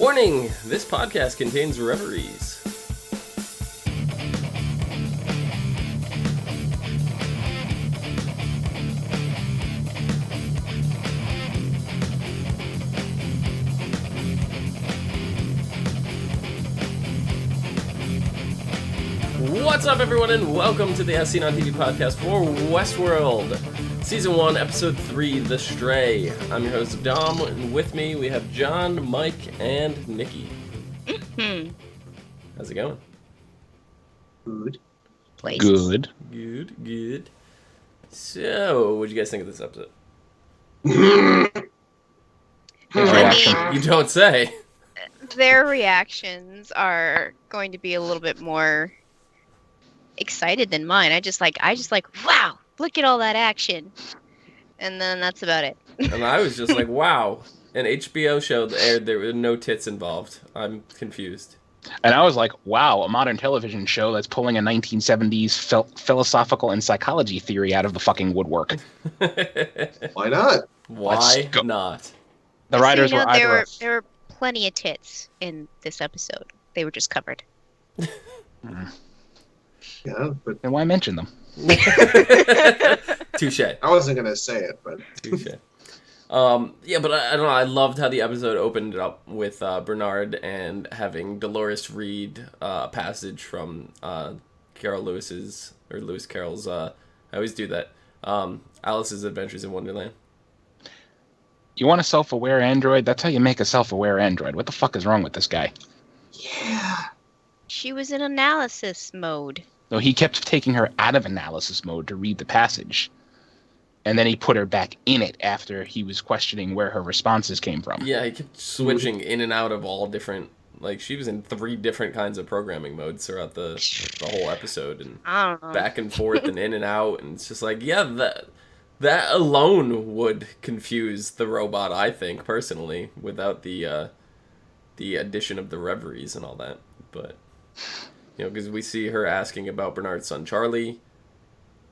Warning! This podcast contains reveries. What's up, everyone, and welcome to the As Seen on TV podcast for Westworld, Season 1, Episode 3, The Stray. I'm your host, Dom, and with me we have John, Mike, and Nikki. How's it going? Good. Good. Good. So, what'd you guys think of this episode? I You don't say. Their reactions are going to be a little bit more excited than mine. I just like, wow, look at all that action. And then that's about it. And I was just like, wow, an HBO show that aired, there were no tits involved. I'm confused. And I was like, wow, a modern television show that's pulling a 1970s philosophical and psychology theory out of the fucking woodwork. Why not? Why not? The writers were either... There were plenty of tits in this episode. They were just covered. Yeah, but Then why mention them? Touche. I wasn't gonna say it, but Touche. Yeah, but I don't know. I loved how the episode opened up with Bernard and having Dolores read a passage from Lewis Carroll's. I always do that. Alice's Adventures in Wonderland. You want a self-aware android? That's how you make a self-aware android. What the fuck is wrong with this guy? yeah, She was in analysis mode. So he kept taking her out of analysis mode to read the passage. And then he put her back in it after he was questioning where her responses came from. Yeah, he kept switching in and out of all different. Like, she was in 3 different kinds of programming modes throughout the whole episode, and I don't know. back and forth and in and out, and it's just like, yeah, that alone would confuse the robot, I think, personally, without the addition of the reveries and all that. But, you know, because we see her asking about Bernard's son Charlie,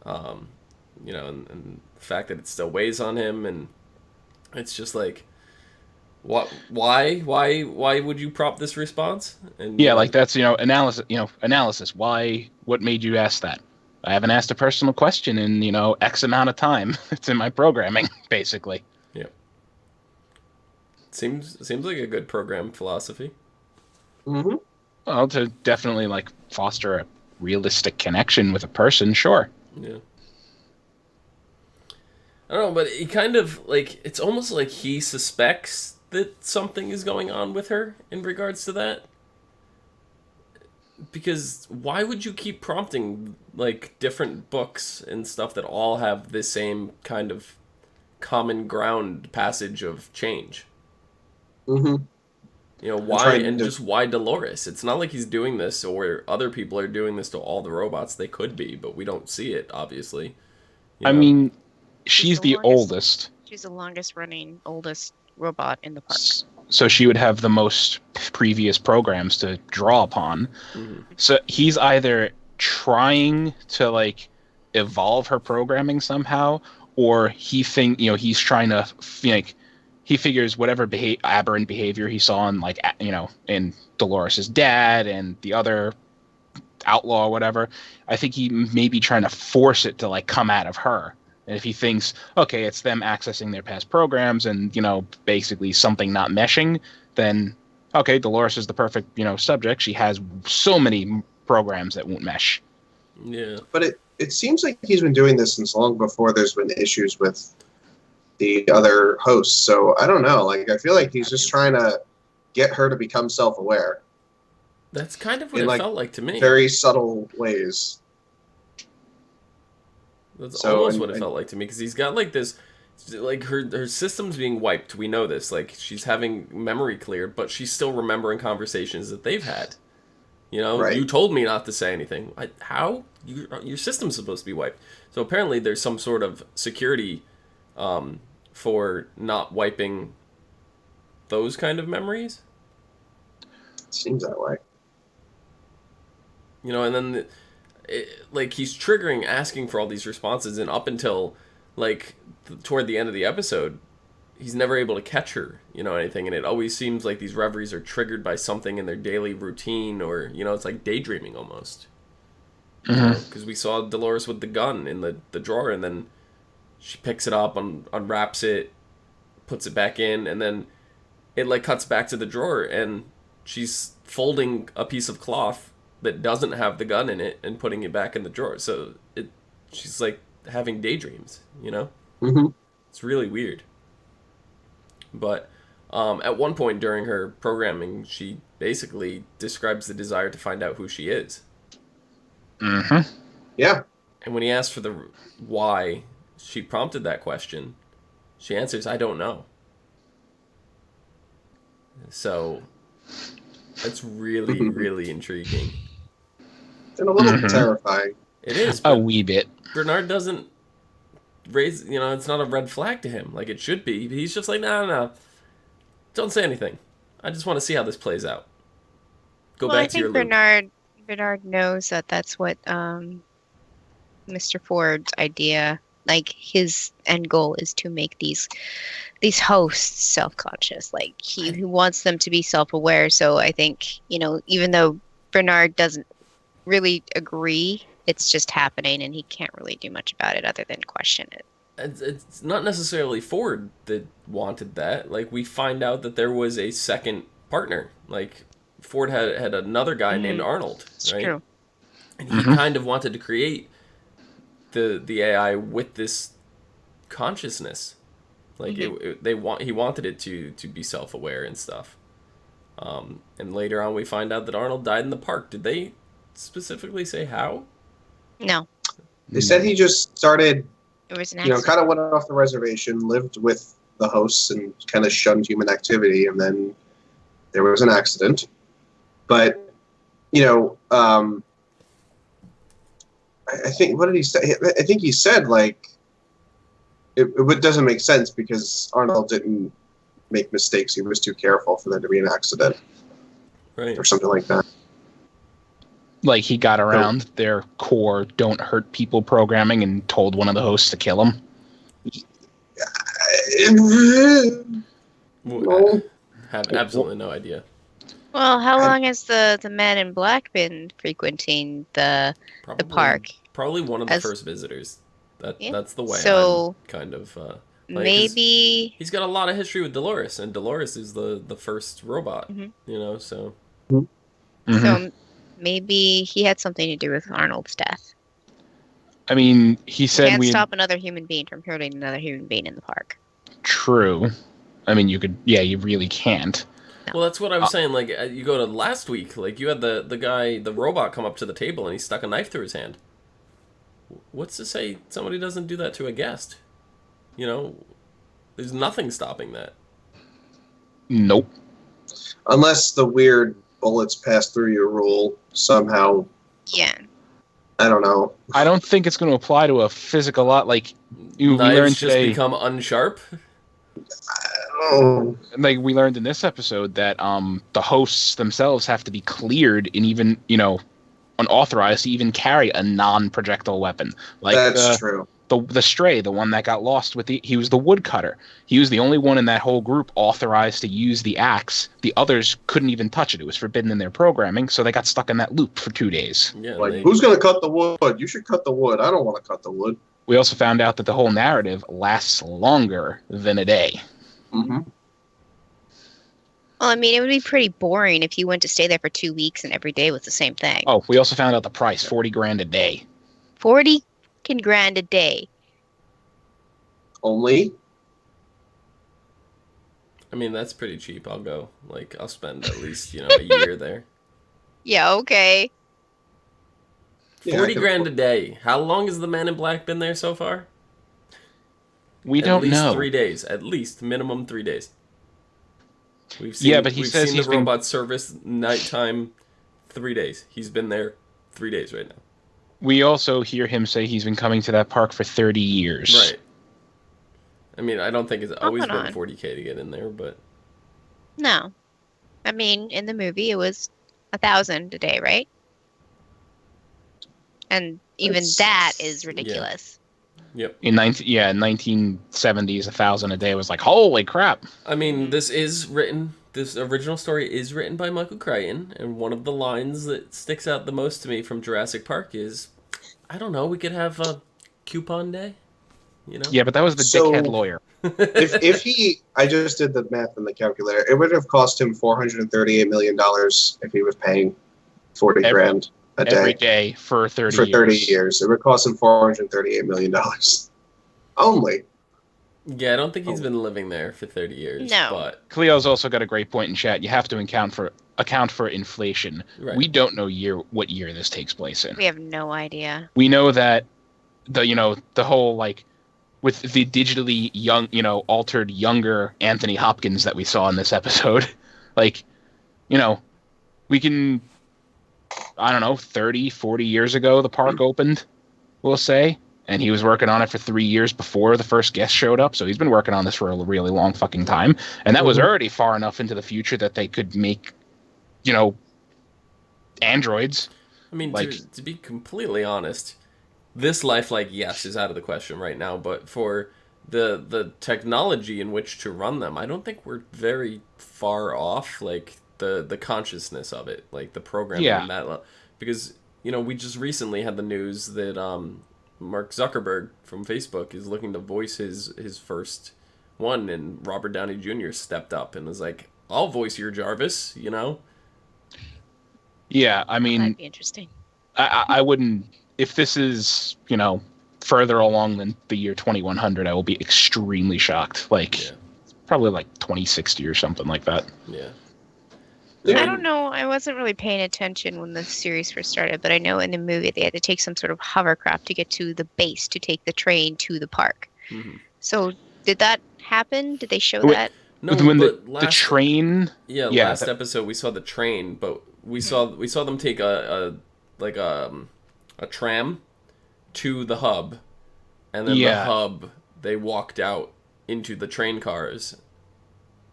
you know, and the fact that it still weighs on him, and it's just like, why would you prompt this response? And Yeah, like that's, analysis. Why, what made you ask that? I haven't asked a personal question in, X amount of time. It's in my programming, basically. Yeah. Seems like a good program philosophy. mm-hmm. Well, to definitely, foster a realistic connection with a person, sure. Yeah. I don't know, but he kind of, it's almost like he suspects that something is going on with her in regards to that. Because why would you keep prompting, different books and stuff that all have the same kind of common ground passage of change? Mm-hmm. You know, why, and just why Dolores? It's not like he's doing this or other people are doing this to all the robots. They could be, but we don't see it, obviously. You I know? mean, she's the the oldest. She's the longest running, oldest robot in the park. So she would have the most previous programs to draw upon. Mm-hmm. So he's either trying to evolve her programming somehow, or he's trying to he figures whatever aberrant behavior he saw in in Dolores's dad and the other outlaw or whatever. I think he may be trying to force it to come out of her. And if he thinks, okay, it's them accessing their past programs and, basically something not meshing, then, okay, Dolores is the perfect, subject. She has so many programs that won't mesh. Yeah. But it seems like he's been doing this since long before there's been issues with the other hosts. So I don't know. I feel like he's just trying to get her to become self-aware That's kind of what in, it felt like to me. very subtle ways. That's almost what it felt like to me, because he's got this, her system's being wiped. We know this. She's having memory cleared, but she's still remembering conversations that they've had. Right. You told me not to say anything. How? Your system's supposed to be wiped. So apparently there's some sort of security for not wiping those kind of memories. Seems that way. And then he's triggering, asking for all these responses, and up until toward the end of the episode, he's never able to catch her, anything. And it always seems like these reveries are triggered by something in their daily routine, or it's like daydreaming almost. Because we saw Dolores with the gun in the drawer, and then she picks it up, unwraps it, puts it back in, and then it like cuts back to the drawer, and she's folding a piece of cloth that doesn't have the gun in it and putting it back in the drawer. So she's like having daydreams, Mm-hmm. It's really weird. But at one point during her programming, she basically describes the desire to find out who she is. Mm-hmm. Yeah. And when he asked for the why she prompted that question, she answers, "I don't know." So that's really, really intriguing. And a little terrifying. It is. A wee bit. Bernard doesn't raise, it's not a red flag to him like it should be. He's just like, no. Don't say anything. I just want to see how this plays out. Go back to your loop. Bernard knows that that's what Mr. Ford's idea, like his end goal is to make these hosts self-conscious. Like he wants them to be self-aware. So I think, even though Bernard doesn't really agree, it's just happening and he can't really do much about it other than question it. It's not necessarily Ford that wanted that. Like, we find out that there was a second partner. Like, Ford had another guy named Arnold, It's right? true. And he kind of wanted to create the AI with this consciousness. Like, he wanted it to be self-aware and stuff. And later on, we find out that Arnold died in the park. Did they specifically say how? No. They said he just started, It was an accident. kind of went off the reservation, lived with the hosts, and kind of shunned human activity, and then there was an accident. But, I think, what did he say? I think he said, like, it doesn't make sense because Arnold didn't make mistakes. He was too careful for there to be an accident. Right. Or something like that. Like he got around their core "don't hurt people" programming and told one of the hosts to kill him. I have absolutely no idea. Well, how long has the man in black been frequenting the park? Probably one of the first visitors. That's the way So I'm kind of... maybe... He's got a lot of history with Dolores, and Dolores is the first robot, so... So maybe he had something to do with Arnold's death. I mean, he said can't stop another human being from hurting another human being in the park. True. I mean, you really can't. No. Well, that's what I was saying. Like, you go to last week, like, you had the robot come up to the table and he stuck a knife through his hand. What's to say somebody doesn't do that to a guest? There's nothing stopping that. Nope. Unless the weird bullets pass through your rule somehow. Yeah. I don't know. I don't think it's going to apply to a physical lot. Like, we learned today, just become unsharp? Oh. Like, we learned in this episode that the hosts themselves have to be cleared and even, unauthorized to even carry a non-projectile weapon. Like That's true. The Stray, the one that got lost he was the woodcutter. He was the only one in that whole group authorized to use the axe. The others couldn't even touch it. It was forbidden in their programming, so they got stuck in that loop for 2 days. Yeah, who's going to cut the wood? You should cut the wood. I don't want to cut the wood. We also found out that the whole narrative lasts longer than a day. Mm-hmm. Well, I mean, it would be pretty boring if you went to stay there for 2 weeks and every day was the same thing. Oh, we also found out the price, $40,000 a day. 40 grand a day. Only? I mean, that's pretty cheap. I'll go. Like, I'll spend at least, a year there. Yeah, okay. 40 grand a day. How long has the Man in Black been there so far? We don't know. At least 3 days. At least minimum 3 days. We've seen, but he says seen the robot service nighttime 3 days. He's been there 3 days right now. We also hear him say he's been coming to that park for 30 years. Right. I mean, I don't think it's always been $40K to get in there, but... No. I mean, in the movie, it was $1,000 a day, right? And even that is ridiculous. Yep. In 1970s, 1,000 a day was like, holy crap. I mean, this original story is written by Michael Crichton, and one of the lines that sticks out the most to me from Jurassic Park is, I don't know, we could have a coupon day, you know? Yeah, but that was the So- dickhead lawyer. I just did the math in the calculator. It would have cost him $438 million if he was paying 40 grand a day. Every day for 30 for years. 30 years. It would cost him $438 million. Only. Yeah, I don't think he's been living there for 30 years. No. But Cleo's also got a great point in chat. You have to account for inflation. Right. We don't know what year this takes place in. We have no idea. We know that the whole like with the digitally young, altered younger Anthony Hopkins that we saw in this episode, like, we can, I don't know, 30, 40 years ago the park opened, we'll say, and he was working on it for 3 years before the first guest showed up, so he's been working on this for a really long fucking time, and that was already far enough into the future that they could make, androids. I mean, like, to be completely honest, this lifelike, yes, is out of the question right now, but for the technology in which to run them, I don't think we're very far off, like, the consciousness of it, like, the programming and that, because, we just recently had the news that Mark Zuckerberg from Facebook is looking to voice his first one, and Robert Downey Jr. stepped up and was like, I'll voice your Jarvis, Yeah, I mean, That'd be interesting. I wouldn't, if this is, further along than the year 2100, I will be extremely shocked. Like, probably like 2060 or something like that. Yeah. I don't know. I wasn't really paying attention when the series first started, but I know in the movie they had to take some sort of hovercraft to get to the base to take the train to the park. Mm-hmm. So did that happen? Did they show Wait, that? No, when but the train. Last episode we saw the train, but we saw them take a tram to the hub, and then the hub they walked out into the train cars.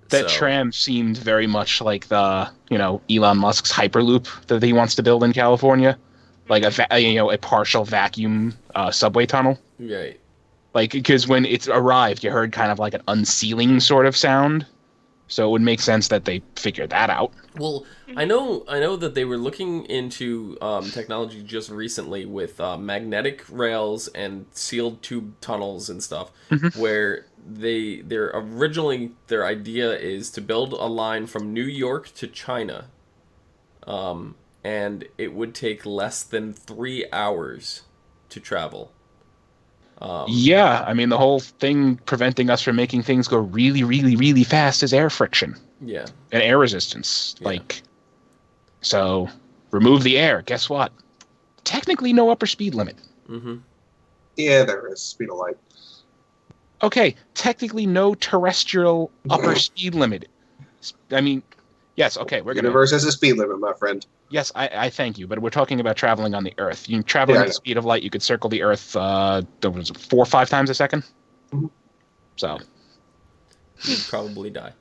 That tram seemed very much like the Elon Musk's Hyperloop that he wants to build in California, like a partial vacuum subway tunnel. Right. Like, because when it arrived, you heard kind of like an unsealing sort of sound. So it would make sense that they figured that out. Well, I know that they were looking into technology just recently with magnetic rails and sealed tube tunnels and stuff, where their idea is to build a line from New York to China, and it would take less than 3 hours to travel. Yeah, I mean, the whole thing preventing us from making things go really, really, really fast is air friction. Yeah. And air resistance. Like, so remove the air. Guess what? Technically no upper speed limit. Mm-hmm. Yeah, there is. Speed of light. Okay, technically no terrestrial upper speed limit. I mean, yes, okay, we're going to... Universe has a speed limit, my friend. Yes, I thank you, but we're talking about traveling on the Earth. You traveling at the speed of light, you could circle the Earth 4 or 5 times a second. Mm-hmm. So. You'd probably die.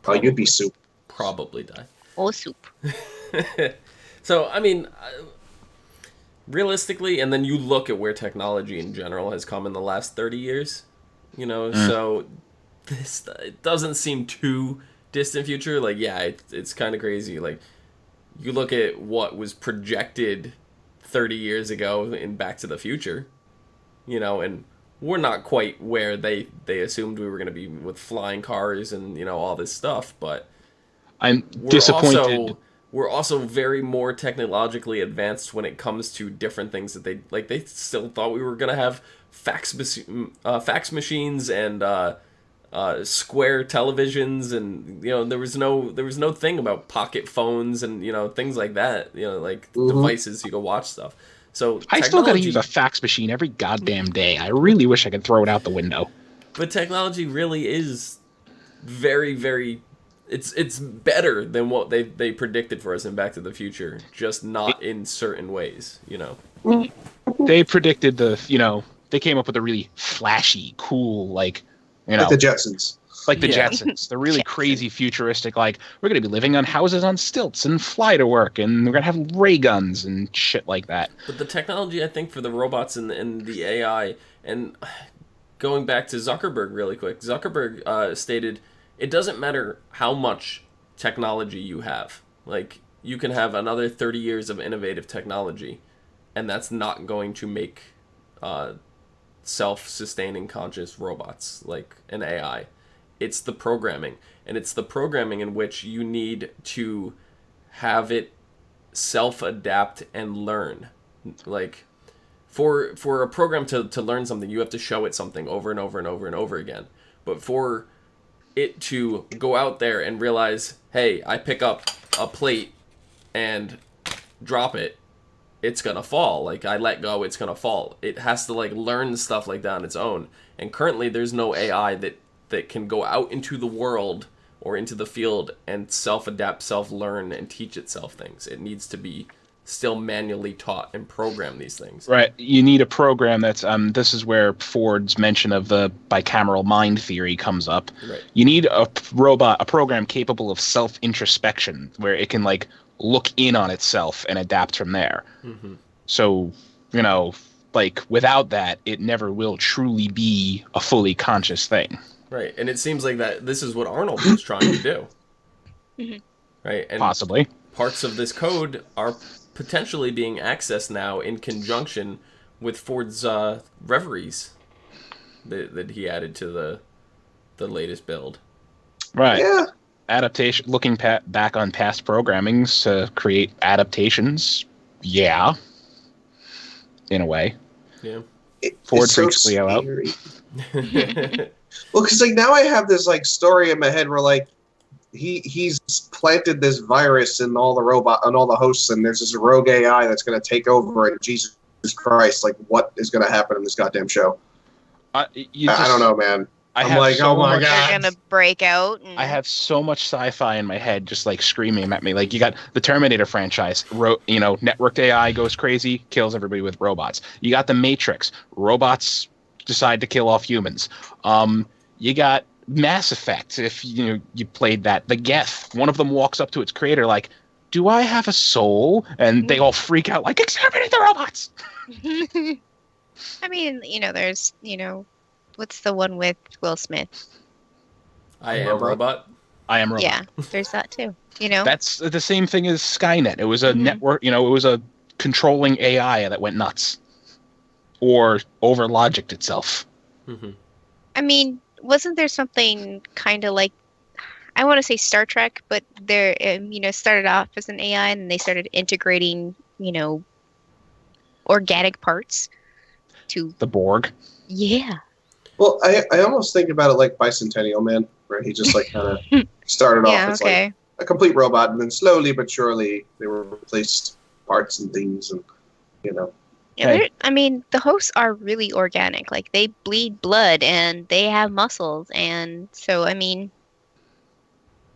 Oh, you'd be soup. Probably die. Oh, soup. So, I mean, realistically, and then you look at where technology in general has come in the last 30 years, so it doesn't seem too distant future. Like, yeah, it's kind of crazy. Like, you look at what was projected 30 years ago in Back to the Future, and we're not quite where they assumed we were going to be with flying cars and, all this stuff, but I'm disappointed. We're also very more technologically advanced when it comes to different things that they still thought we were going to have fax machines and square televisions, and there was no thing about pocket phones and things like that, like devices you can watch stuff. So I still got to use a fax machine every goddamn day. I really wish I could throw it out the window. But technology really is very, very... It's better than what they predicted for us in Back to the Future, just not in certain ways, They predicted they came up with a really flashy, cool, like the Jetsons. Like the Yeah. Jetsons. The really Jetson. crazy futuristic, like, we're going to be living on houses on stilts and fly to work, and we're going to have ray guns and shit like that. But the technology, I think, for the robots and the AI, and going back to Zuckerberg really quick, Zuckerberg stated it doesn't matter how much technology you have. Like, you can have another 30 years of innovative technology, and that's not going to make self-sustaining conscious robots like an AI. It's the programming, and it's the programming in which you need to have it self-adapt and learn. Like, for a program to learn something, you have to show it something over and over and over and over again. But for it to go out there and realize, hey, I pick up a plate and drop it, it's gonna fall. Like, I let go, it's gonna fall. It has to, like, learn stuff like that on its own. And currently there's no AI that can go out into the world or into the field and self-adapt, self-learn, and teach itself things. It needs to be still manually taught and program these things. Right. You need a program that's this is where Ford's mention of the bicameral mind theory comes up. Right. You need a program capable of self-introspection, where it can, like, look in on itself and adapt from there. Mm-hmm. So, you know, like, without that, it never will truly be a fully conscious thing. Right. And it seems like that this is what Arnold was trying to do. Mhm. Right. And Possibly. parts of this code are potentially being accessed now in conjunction with Ford's reveries that he added to the latest build. Right. Yeah. Adaptation, looking back on past programmings to create adaptations. Yeah. In a way. Yeah. Ford It's so freaks Cleo out. scary. Well, because, like, now I have this, like, story in my head where, like, he's planted this virus in all the hosts, and there's this rogue AI that's going to take over. And Jesus Christ, like, what is going to happen in this goddamn show? I don't know, man. I'm like, oh my much- God. They're gonna break out. And... I have so much sci-fi in my head, just, like, screaming at me. Like, you got the Terminator franchise. Networked AI goes crazy, kills everybody with robots. You got the Matrix. Robots decide to kill off humans. You got Mass Effect. If you played that, the Geth. One of them walks up to its creator like, "Do I have a soul?" And they all freak out like, "Exterminate the robots!" I mean, there's, what's the one with Will Smith? I Am Robot. I Am Robot. Yeah, there's that too. That's the same thing as Skynet. It was a Mhm. network. It was a controlling AI that went nuts, or over-logicked itself. Mm-hmm. I mean, wasn't there something kind of like, I want to say Star Trek, but there, started off as an AI and then they started integrating, organic parts to. The Borg. Yeah. Well, I almost think about it like Bicentennial Man, where he just, like, kind of started off Yeah. as, Okay. like, a complete robot, and then slowly but surely they were replaced parts and things, and, Yeah, Hey. I mean, the hosts are really organic. Like, they bleed blood and they have muscles, and so I mean.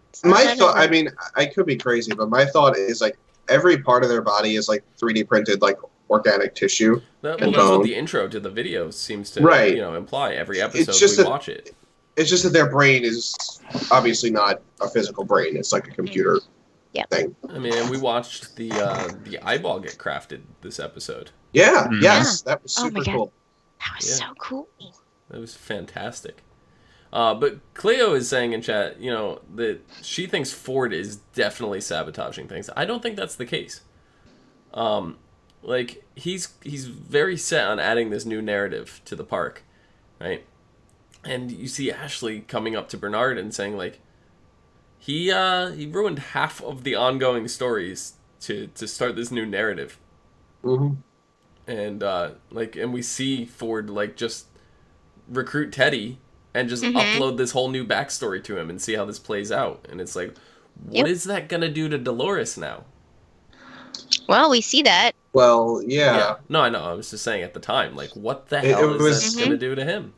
it's My not thought, a- I mean, I could be crazy, but my thought is, like, every part of their body is, like, 3D printed, like, organic tissue. That's And what bone. the intro to the video seems to Right. imply. Every episode just we that- watch it. It's just that their brain is obviously not a physical brain. It's like a computer Yep. thing. I mean, and we watched the eyeball get crafted this episode. Yeah, Mhm. yes, that was Oh my super God. cool. That was Yeah. so cool. That was fantastic. But Cleo is saying in chat, that she thinks Ford is definitely sabotaging things. I don't think that's the case. Like, he's very set on adding this new narrative to the park, right? And you see Ashley coming up to Bernard and saying, like, he ruined half of the ongoing stories to start this new narrative. Hmm. And and we see Ford, like, just recruit Teddy and just Mhm. upload this whole new backstory to him and see how this plays out. And it's like, what Yep. is that gonna do to Dolores now? Well, we see that. Well, yeah, No, I know. I was just saying at the time, like, what the It- hell it is was- that gonna do to him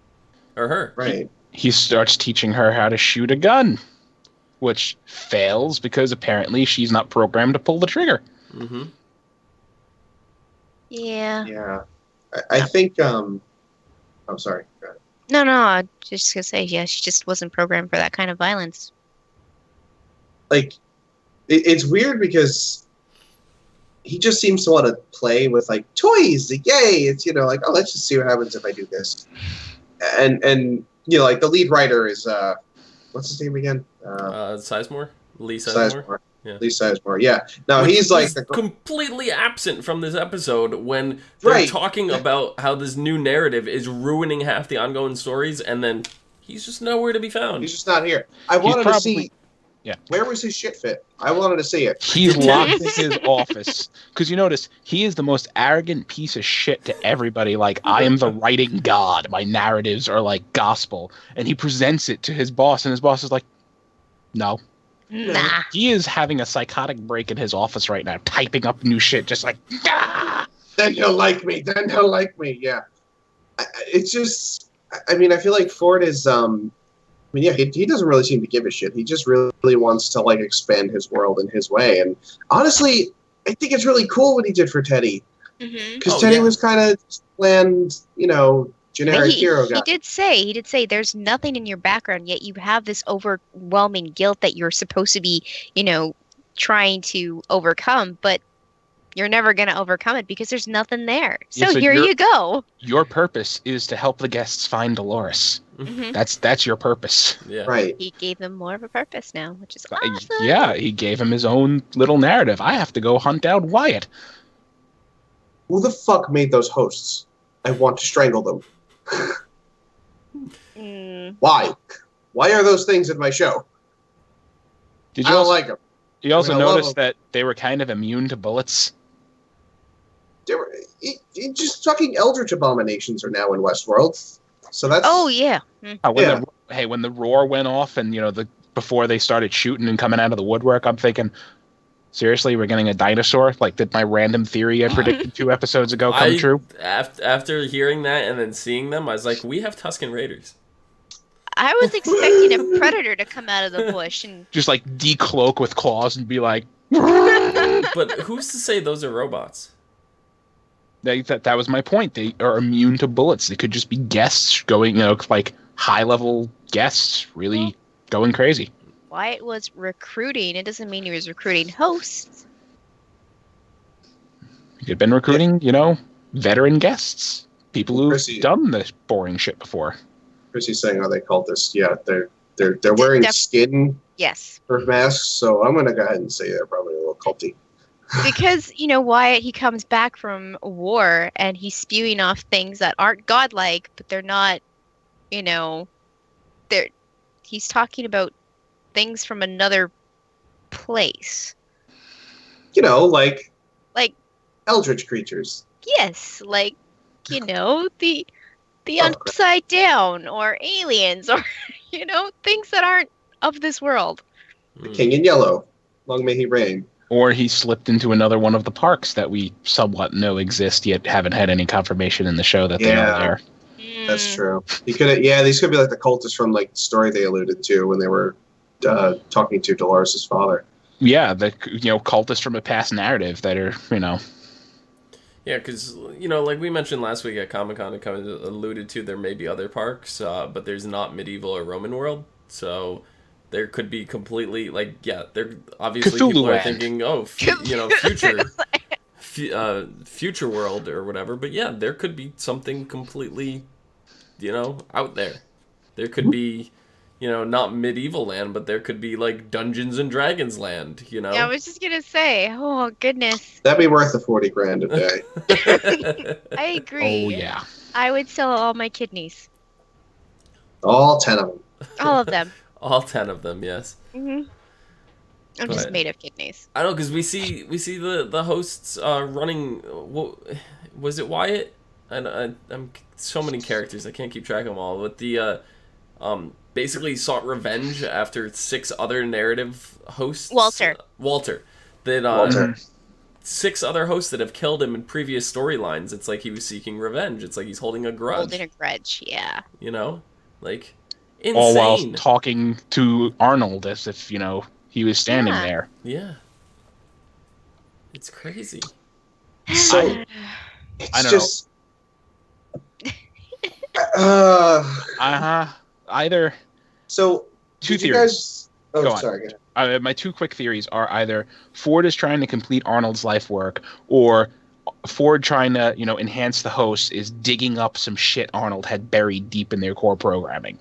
or her? right. He starts teaching her how to shoot a gun, which fails because apparently she's not programmed to pull the trigger. Mm-hmm. Yeah. Yeah, I think. I'm sorry. Go ahead. No, I just gonna say, yeah, she just wasn't programmed for that kind of violence. Like, it's weird because he just seems to want to play with like toys. Like, yay! It's like, oh, let's just see what happens if I do this. And like the lead writer is what's his name again? Sizemore? Lee Sizemore? Yeah. Lee Sizemore, yeah. Now Which he's like completely absent from this episode when they're talking about how this new narrative is ruining half the ongoing stories, and then he's just nowhere to be found. He's just not here. I wanted to see. Yeah. Where was his shit fit? I wanted to see it. He's locked in his office. Because you notice, he is the most arrogant piece of shit to everybody. Like, I am the writing god. My narratives are like gospel. And he presents it to his boss, and his boss is like, no. Nah. He is having a psychotic break in his office right now, typing up new shit, just like, ah! Then he'll like me. Yeah. It's just, I mean, I feel like Ford is, he doesn't really seem to give a shit. He just really wants to, like, expand his world in his way. And honestly, I think it's really cool what he did for Teddy. Because Teddy was kind of bland, generic hero guy. He did say there's nothing in your background, yet you have this overwhelming guilt that you're supposed to be, trying to overcome, but you're never going to overcome it because there's nothing there. So here you go. Your purpose is to help the guests find Dolores. Mm-hmm. That's your purpose. Yeah. Right. He gave them more of a purpose now, which is awesome. Yeah, he gave him his own little narrative. I have to go hunt down Wyatt. Who the fuck made those hosts? I want to strangle them. Why? Why are those things in my show? I don't like them. You also noticed that they were kind of immune to bullets. They were just fucking eldritch abominations are now in Westworld. So that's. Oh yeah. When the roar went off and before they started shooting and coming out of the woodwork, I'm thinking, seriously, we're getting a dinosaur? Like, did my random theory I predicted 2 episodes ago come true? After hearing that and then seeing them, I was like, we have Tusken Raiders. I was expecting a predator to come out of the bush and just like decloak with claws and be like. But who's to say those are robots? That was my point. They are immune to bullets. They could just be guests going, like high level guests, really going crazy. Wyatt was recruiting. It doesn't mean he was recruiting hosts. He could have been recruiting, veteran guests, people who've done this boring shit before. Chrissy's saying, "Are they cultists?" Yeah, they're wearing skin for masks, so I'm gonna go ahead and say they're probably a little culty. Because Wyatt, he comes back from war and he's spewing off things that aren't godlike, but they're not, he's talking about things from another place. Like eldritch creatures. Yes, like the upside down or aliens or things that aren't of this world. The King in Yellow, long may he reign. Or he slipped into another one of the parks that we somewhat know exist, yet haven't had any confirmation in the show that they are there. That's true. He could. These could be like the cultists from like the story they alluded to when they were talking to Dolores' father. Yeah, the cultists from a past narrative that are Yeah, because like we mentioned last week at Comic-Con, it kind of alluded to there may be other parks, but there's not medieval or Roman world, so. There could be completely they're obviously Cthulhu people are land. thinking, future world or whatever. But yeah, there could be something completely, out there. There could be, not medieval land, but there could be like Dungeons and Dragons land. Yeah, I was just gonna say, oh goodness. That'd be worth the $40,000 a day. I agree. Oh yeah. I would sell all my kidneys. All 10 of them. All of them. All 10 of them, yes. Mm-hmm. I'm just made of kidneys. I know, because we see the hosts running. Was it Wyatt? I'm so many characters, I can't keep track of them all. But the basically sought revenge after 6 other narrative hosts. Walter. Walter. 6 other hosts that have killed him in previous storylines. It's like he was seeking revenge. It's like he's holding a grudge. Yeah. Like. Insane. All while talking to Arnold as if, he was standing there. Yeah. It's crazy. So, I don't know. Either So, two did you theories. guys? Oh, Go on. sorry. Go ahead. My two quick theories are either Ford is trying to complete Arnold's life work, or Ford trying to, enhance the host is digging up some shit Arnold had buried deep in their core programming.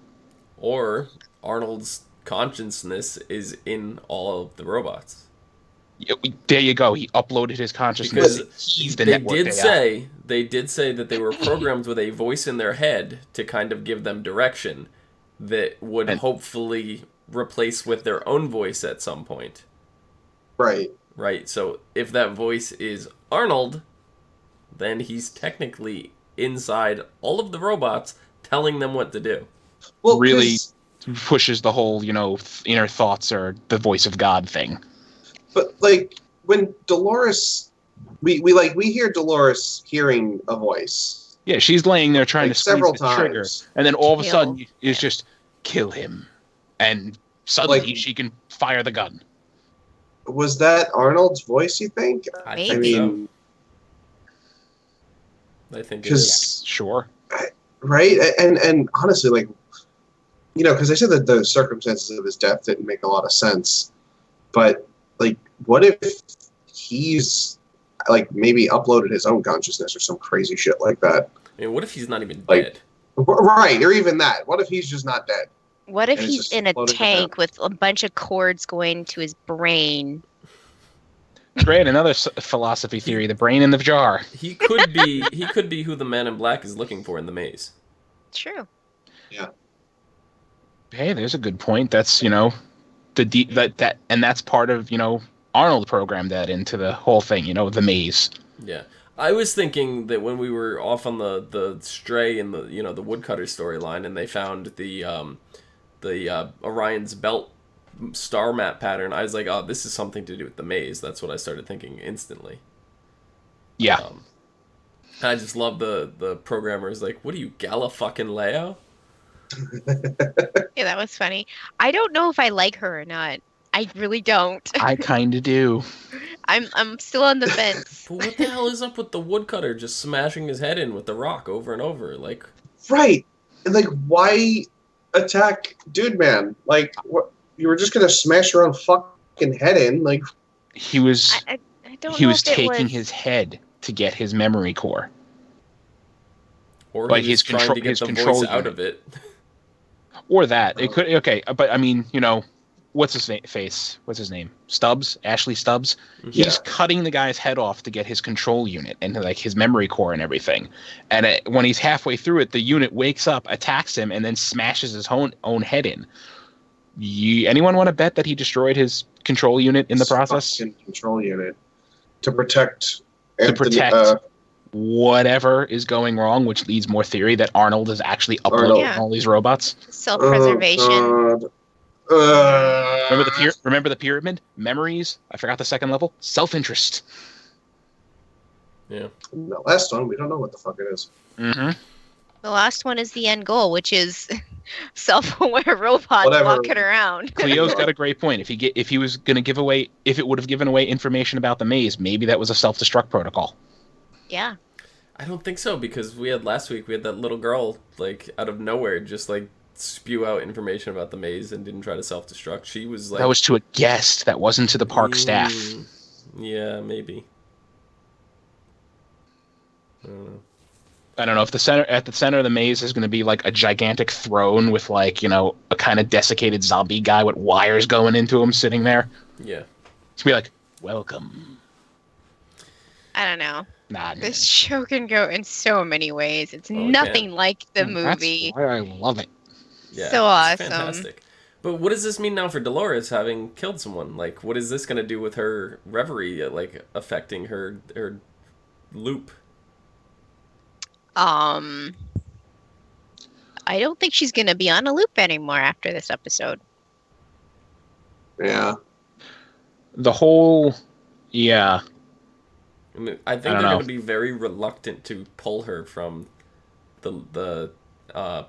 Or Arnold's consciousness is in all of the robots. There you go. He uploaded his consciousness. Because He's the network they did say that they were programmed with a voice in their head to kind of give them direction that would hopefully replace with their own voice at some point. Right. Right. So if that voice is Arnold, then he's technically inside all of the robots telling them what to do. Well, really pushes the whole, inner thoughts or the voice of God thing. But like when Dolores, we hear Dolores hearing a voice. Yeah, she's laying there trying to several squeeze the trigger, times. and then all of a sudden it's just kill him, and suddenly she can fire the gun. Was that Arnold's voice? You think? I Maybe. think it is. Sure. Right, and honestly, like, because they said that the circumstances of his death didn't make a lot of sense, but like, what if he's like maybe uploaded his own consciousness or some crazy shit like that? I mean, what if he's not even Like, dead? Right, or even that. What if he's just not dead? What if And he's it's just in a floating tank with a bunch of cords going to his brain? Great, another philosophy theory: the brain in the jar. He could be who the Man in Black is looking for in the maze. True. Yeah. Hey, there's a good point. That's that and that's part of Arnold programmed that into the whole thing. The maze. Yeah. I was thinking that when we were off on the stray in the the woodcutter storyline, and they found the Orion's belt star map pattern, I was like, oh, this is something to do with the maze. That's what I started thinking instantly. Yeah. I just love the programmers like, what are you, Gala fucking Leo? Yeah, that was funny. I don't know if I like her or not. I really don't. I kind of do. I'm still on the fence. But what the hell is up with the woodcutter just smashing his head in with the rock over and over? Like, Right, and like, why attack Dude Man? Like, what? You were just gonna smash your own fucking head in? Like, He was I don't he know was if it taking was... his head to get his memory core. or Like he was his trying control- to get his the control voice out unit. of it. Or that. It could but I mean, what's his face? What's his name? Stubbs? Ashley Stubbs? He's cutting the guy's head off to get his control unit and like his memory core and everything. And when he's halfway through it, the unit wakes up, attacks him, and then smashes his own head in. Anyone want to bet that he destroyed his control unit in the process? fucking control unit to protect To Anthony, protect whatever is going wrong, which leads more theory that Arnold is actually uploading Yeah. all these robots. Self-preservation. Oh, God. Remember the pyramid? Memories? I forgot the second level. Self-interest. Yeah. The last one, we don't know what the fuck it is. Mm-hmm. The last one is the end goal, which is self-aware robots Whatever. walking around. Cleo's got a great point. If it would have given away information about the maze, maybe that was a self-destruct protocol. Yeah. I don't think so, because last week we had that little girl, like, out of nowhere just like spew out information about the maze and didn't try to self-destruct. She was like, That was to a guest. That wasn't to the park staff. Yeah, maybe. I don't know. I don't know if at the center of the maze is going to be like a gigantic throne with like a kind of desiccated zombie guy with wires going into him sitting there. Yeah. It's gonna be like, welcome. I don't know. Nah, This show can go in so many ways. It's nothing like the movie. That's why I love it. Yeah, So it's awesome. fantastic. But what does this mean now for Dolores having killed someone? Like, what is this going to do with her reverie, like, affecting her loop? I don't think she's gonna be on a loop anymore after this episode. Yeah. The whole, yeah. I mean, I think don't they're know. going to be very reluctant to pull her from the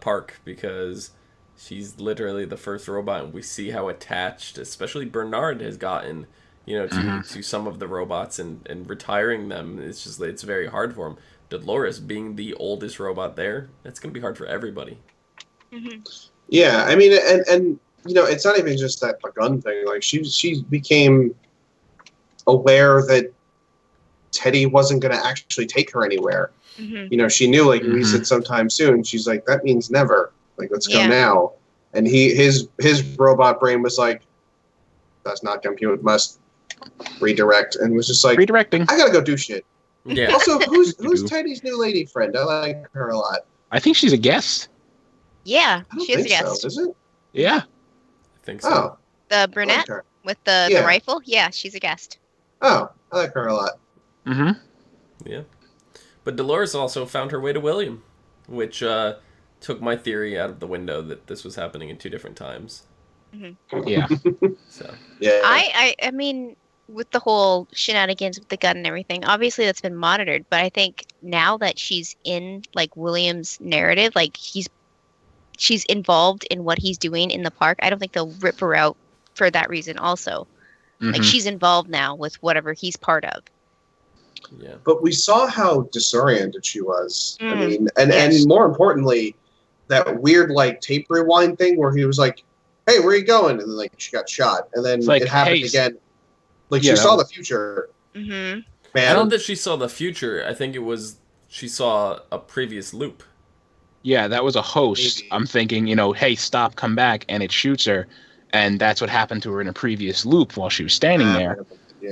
park, because she's literally the first robot, and we see how attached, especially Bernard, has gotten, to some of the robots, and retiring them. It's very hard for him. Dolores being the oldest robot there, it's gonna be hard for everybody. Mm-hmm. Yeah, I mean, and it's not even just that the gun thing. Like she became aware that Teddy wasn't going to actually take her anywhere. Mm-hmm. She knew like we said sometime soon. She's like, that means never. Like, let's go now. And his robot brain was like, does not compute, must redirect, and was just like, Redirecting. I gotta go do shit. Yeah. Also, who's Teddy's new lady friend? I like her a lot. I think she's a guest. Yeah, I don't she is a think guest. so. Is it? Yeah. I think so. Oh, The I like brunette her. with the Yeah. rifle? Yeah, she's a guest. Oh, I like her a lot. Mm-hmm. Yeah. But Dolores also found her way to William, which took my theory out of the window that this was happening in 2 different times. Yeah. So Yeah. I mean, with the whole shenanigans with the gun and everything, obviously that's been monitored, but I think now that she's in, like, William's narrative, like, she's involved in what he's doing in the park, I don't think they'll rip her out for that reason also. Like, she's involved now with whatever he's part of. yeah. But we saw how disoriented she was. I mean, and Yes. more importantly, that weird like tape rewind thing where he was like, "Hey, where are you going?" And then like she got shot, and then It's like, it happened hey, again. Like yeah, she that saw was- the future. Mm-hmm. I Man, don't think she saw the future. I think it was she saw a previous loop. Yeah, that was a host. Maybe. I'm thinking, hey, stop, come back, and it shoots her, and that's what happened to her in a previous loop while she was standing there. Yeah.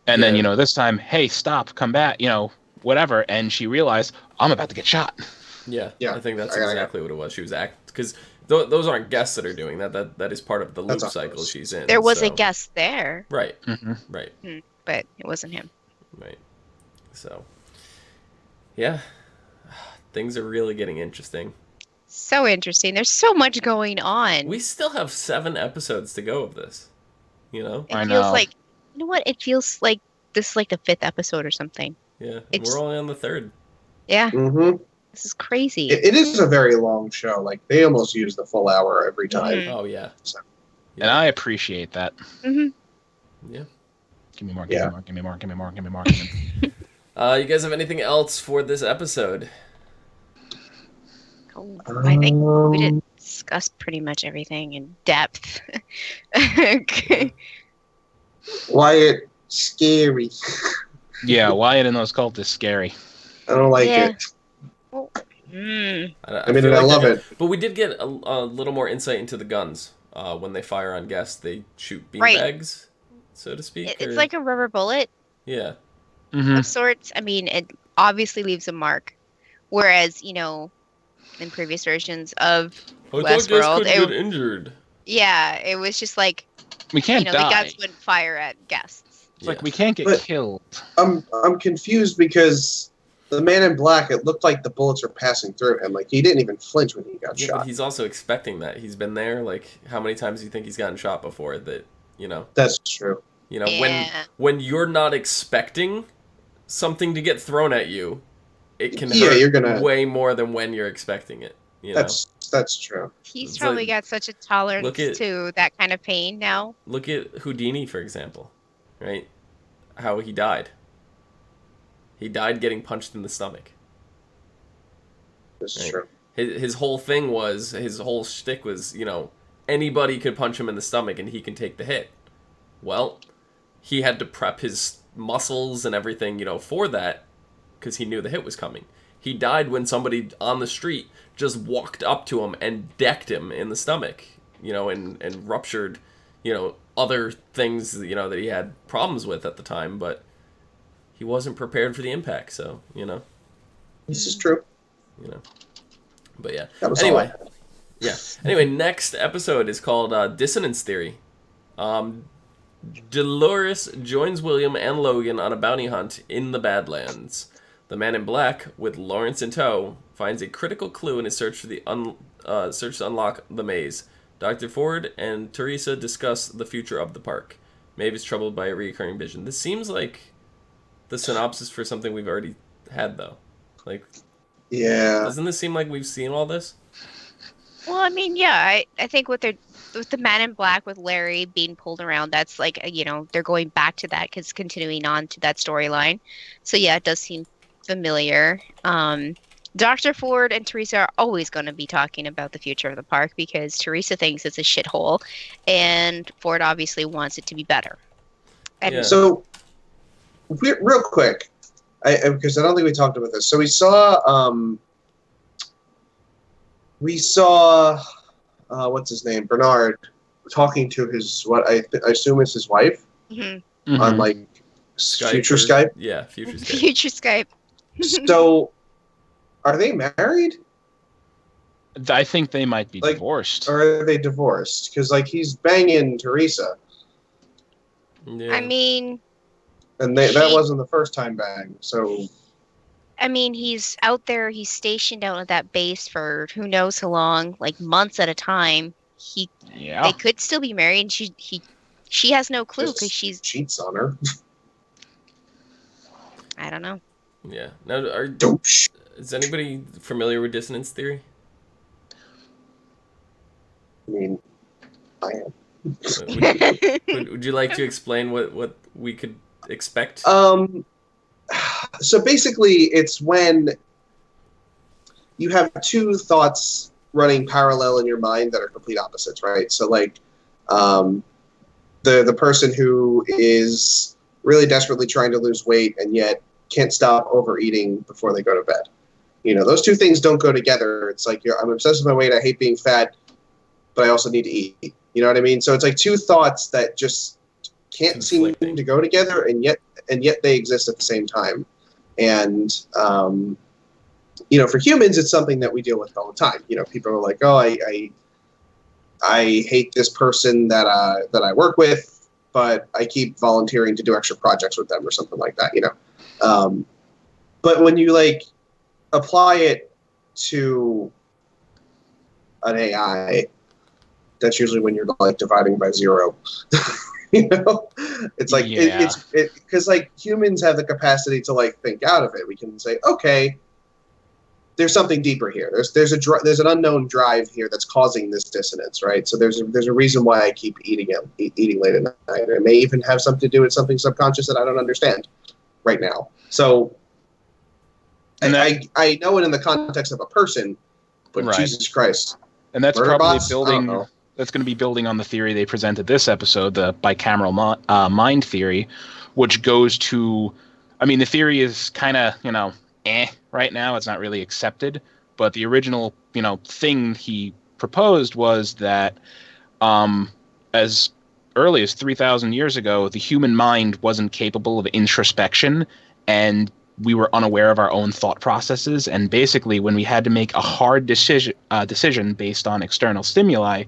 And Yeah. then, this time, hey, stop, come back, whatever, and she realized, I'm about to get shot. Yeah. Yeah. I think that's I got it. exactly what it was. She was because those aren't guests that are doing that. That is part of the loop That's cycle us. she's in. There was a so- guest there, Right. Mm-hmm. Right. but it wasn't him. Right. So, yeah, things are really getting interesting. So interesting. There's so much going on. We still have 7 episodes to go of this. It I feels know. like, you know what? It feels like this is like the 5th episode or something. Yeah, and It's- we're only on the 3rd. Yeah, Mm-hmm. this is crazy. It is a very long show. Like they almost use the full hour every time. Mhm. Oh yeah. And I appreciate that. Mm-hmm. Yeah. Give me more, Yeah. give me more, give me more, give me more, give me more. You guys have anything else for this episode? Oh, I think we did discuss pretty much everything in depth. Okay. Wyatt, scary. Yeah, Wyatt and those cultists, scary. I don't like Yeah. it. Mm. I mean, feel I like love they're- it. But we did get a little more insight into the guns. When they fire on guests, they shoot Right. beanbags, so to speak. It's or- like a rubber bullet yeah. Mm-hmm. of sorts. I mean, it obviously leaves a mark. Whereas, in previous versions of Westworld, get injured. yeah, it was just like, We can't the die. guns wouldn't fire at guests. It's like we can't get But- killed. I'm confused because the man in black, it looked like the bullets were passing through him. Like he didn't even flinch when he got Yeah, shot. but he's also expecting that. He's been there. Like, how many times do you think he's gotten shot before? That That's true. Yeah. when you're not expecting something to get thrown at you, it can Yeah, hurt you're gonna- way more than when you're expecting it. That's true. He's It's probably like- got such a tolerance look at- to that kind of pain now. Look at Houdini, for example, right? How he died. He died getting punched in the stomach. That's Right. true. His whole thing was, his whole shtick was, anybody could punch him in the stomach and he can take the hit. Well, he had to prep his muscles and everything, for that, because he knew the hit was coming. He died when somebody on the street just walked up to him and decked him in the stomach, and ruptured, other things, that he had problems with at the time, but he wasn't prepared for the impact, so, This is true. But yeah. That was Anyway, all. yeah. Anyway, next episode is called Dissonance Theory. Dolores joins William and Logan on a bounty hunt in the Badlands. The Man in Black, with Lawrence in tow, finds a critical clue in his search for the search to unlock the maze. Dr. Ford and Teresa discuss the future of the park. Maeve is troubled by a recurring vision. This seems like the synopsis for something we've already had, though. Like, Yeah. doesn't this seem like we've seen all this? Well, I mean, yeah, I think with the Man in Black with Larry being pulled around, that's like, they're going back to that because continuing on to that storyline. So yeah, it does seem familiar. Dr. Ford and Teresa are always going to be talking about the future of the park because Teresa thinks it's a shithole, and Ford obviously wants it to be better. And Yeah. So, real quick, because I don't think we talked about this. So we saw, what's his name, Bernard, talking to his what I assume is his wife Mhm. on like future Skype. Yeah, future Skype. Future Skype. So, are they married? I think they might be Like, divorced. Or are they divorced? Because like he's banging Teresa, Yeah. I mean, and that wasn't the first time bang. So he's out there. He's stationed out at that base for who knows how long, like months at a time. They could still be married. And she has no clue because she's cheats on her. I don't know. Yeah. Now, is anybody familiar with dissonance theory? I mean, I am. Would you like to explain what we could expect? So basically, it's when you have two thoughts running parallel in your mind that are complete opposites, right? So like, the person who is really desperately trying to lose weight and yet can't stop overeating before they go to bed. You know, those two things don't go together. It's like I'm obsessed with my weight. I hate being fat, but I also need to eat. You know what I mean? So it's like two thoughts that just can't seem to go together, and yet they exist at the same time. And you know, for humans, it's something that we deal with all the time. You know, people are like, "Oh, I hate this person that I work with, but I keep volunteering to do extra projects with them," or something like that. You know, but when you like apply it to an AI, that's usually when you're like dividing by zero. You know, it's like it's because like humans have the capacity to like think out of it. We can say, okay, there's something deeper here. There's an unknown drive here that's causing this dissonance, right? So there's a reason why I keep eating late at night. It may even have something to do with something subconscious that I don't understand right now. So I know it in the context of a person, but right. Jesus Christ. And that's probably building. That's going to be building on the theory they presented this episode, the bicameral mind theory, which goes to, I mean, the theory is kind of, right now. It's not really accepted. But the original, thing he proposed was that as early as 3,000 years ago, the human mind wasn't capable of introspection, and we were unaware of our own thought processes. And basically, when we had to make a hard decision based on external stimuli,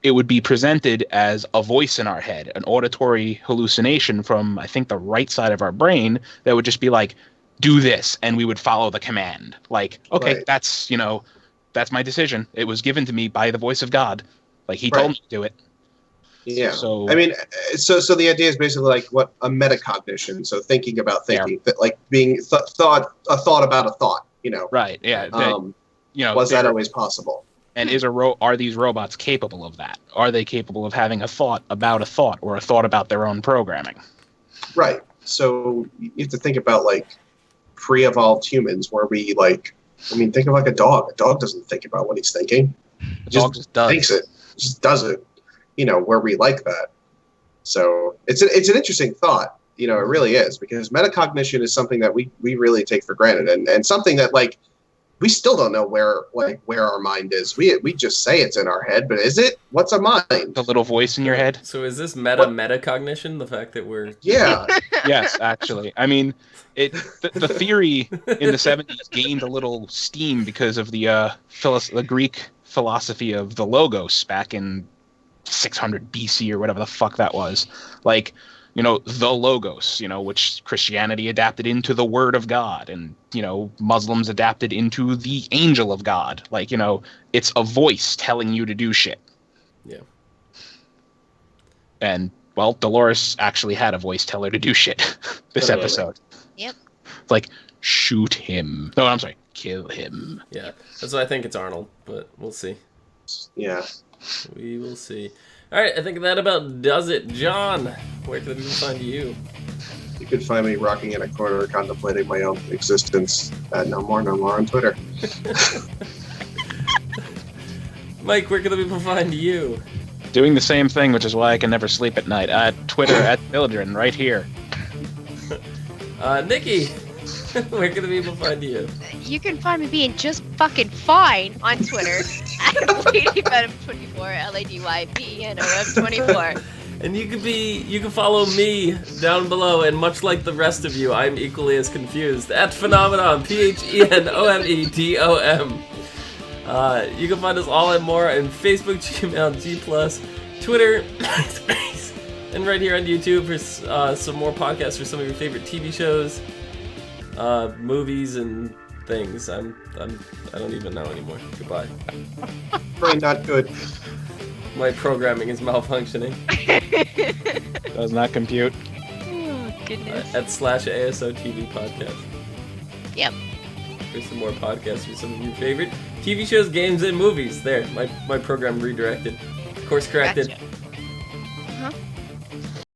it would be presented as a voice in our head, an auditory hallucination from, I think, the right side of our brain that would just be like, do this, and we would follow the command. Like, okay, right. That's my decision. It was given to me by the voice of God. Like, he told me to do it. Yeah. So I mean, so the idea is basically like what a metacognition. So thinking about thinking, like being a thought about a thought. Right. Yeah. Was that always possible? And are these robots capable of that? Are they capable of having a thought about a thought, or a thought about their own programming? Right. So you have to think about like pre-evolved humans, where we think of like a dog. A dog doesn't think about what he's thinking. The dog just does. Thinks it. Just does it. Where we like that. So it's an interesting thought. It really is, because metacognition is something that we really take for granted, and something that like we still don't know where our mind is. We just say it's in our head, but is it? What's a mind? The little voice in your head. So is this metacognition? The fact that we're Yes, actually. I mean, the theory in the 70s gained a little steam because of the Greek philosophy of the logos back in 600 BC or whatever the fuck that was. Like, the logos, which Christianity adapted into the word of God, and, Muslims adapted into the angel of God. Like, it's a voice telling you to do shit. Yeah. And, well, Dolores actually had a voice tell her to do shit this episode. Yep. It's like, shoot him. No, I'm sorry, kill him. Yeah. That's why I think it's Arnold, but we'll see. Yeah. We will see. All right, I think that about does it. John, where can we find you? You could find me rocking in a corner contemplating my own existence at No More on Twitter. Mike, where can the people find you? Doing the same thing, which is why I can never sleep at night. Twitter at Children, right here. Nikki, where can the people find you? You can find me being just fucking fine on Twitter at LadyVenom24, LadyVenom24. And you can follow me down below, and much like the rest of you, I'm equally as confused at Phenomenon, PHENOMEDOM. You can find us all and more on Facebook, Gmail, G+, Twitter, MySpace, and right here on YouTube for some more podcasts for some of your favorite TV shows, movies, and things. I don't even know anymore. Goodbye. Brain not good. My programming is malfunctioning. Does not compute. Oh, goodness. At /ASOTV podcast. Yep. For some more podcasts for some of your favorite TV shows, games, and movies. There, my program redirected. Course corrected. Gotcha.